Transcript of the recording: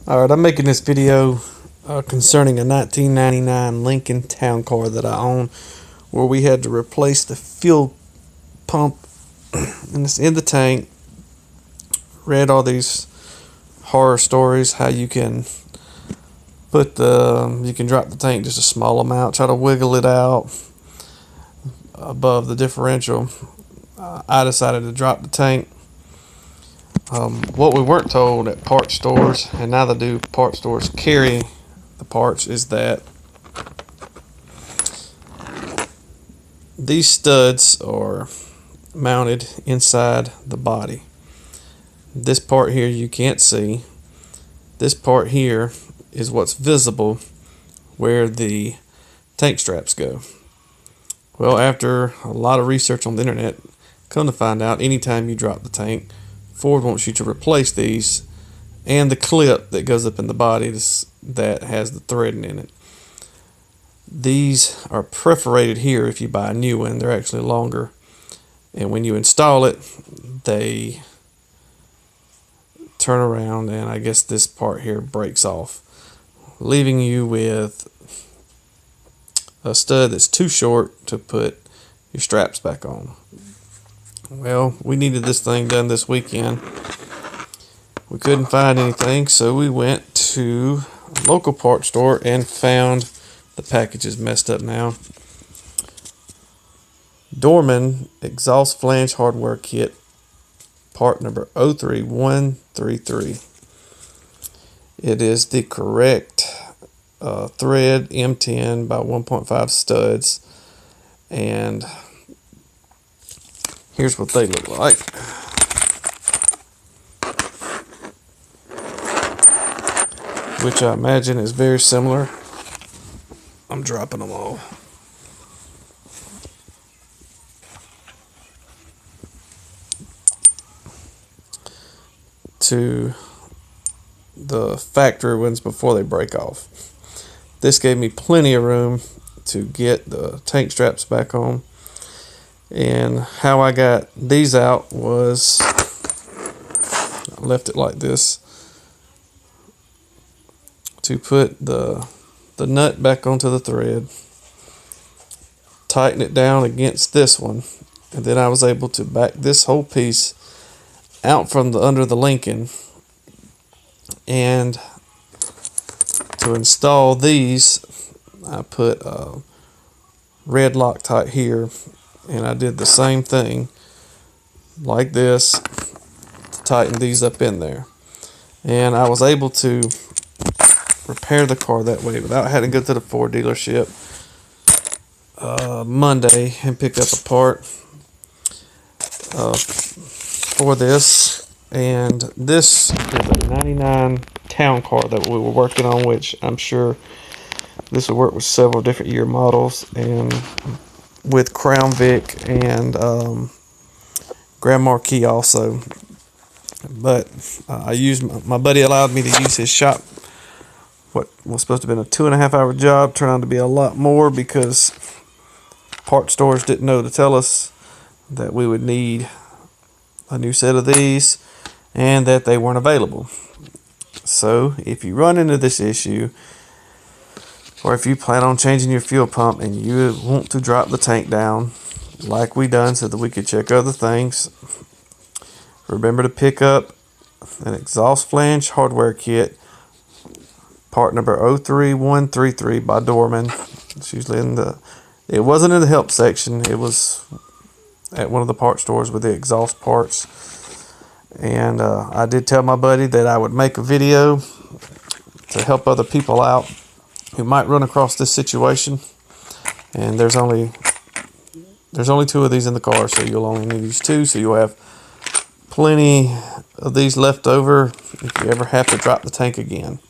Alright, I'm making this video concerning a 1999 Lincoln Town Car that I own, where we had to replace the fuel pump in the tank. Read all these horror stories how you can drop the tank just a small amount, try to wiggle it out above the differential. I decided to drop the tank. What we weren't told at parts stores, and now they do, parts stores carry the parts, is that these studs are mounted inside the body. This part here you can't see. This part here is what's visible where the tank straps go. Well, after a lot of research on the internet, come to find out, anytime you drop the tank, Ford wants you to replace these and the clip that goes up in the body that has the threading in it. These are perforated here if you buy a new one. They're actually longer. And when you install it, they turn around and I guess this part here breaks off, leaving you with a stud that's too short to put your straps back on. Well, we needed this thing done this weekend. We couldn't find anything, so we went to a local parts store and found the package is messed up now. Dorman exhaust flange hardware kit, part number 03133. It is the correct thread M10 by 1.5 studs, and here's what they look like. Which I imagine is very similar. I'm dropping them all. To the factory ones before they break off. This gave me plenty of room to get the tank straps back on. And how I got these out was I left it like this to put the nut back onto the thread, tighten it down against this one, and then I was able to back this whole piece out from under the Lincoln. And to install these, I put a red Loctite here, and I did the same thing like this to tighten these up in there. And I was able to repair the car that way without having to go to the Ford dealership Monday and pick up a part for this. And this is a 99 town car that we were working on, which I'm sure this will work with several different year models and with Crown Vic and Grand Marquis also. But I used my buddy allowed me to use his shop. What was supposed to have been a 2.5 hour job turned out to be a lot more, because parts stores didn't know to tell us that we would need a new set of these and that they weren't available. So if you run into this issue, or if you plan on changing your fuel pump and you want to drop the tank down like we done so that we could check other things, remember to pick up an exhaust flange hardware kit, part number 03133 by Dorman. It's usually it wasn't in the help section, it was at one of the parts stores with the exhaust parts. And I did tell my buddy that I would make a video to help other people out who might run across this situation. And there's only 2 of these in the car, so you'll only need these 2, so you'll have plenty of these left over if you ever have to drop the tank again.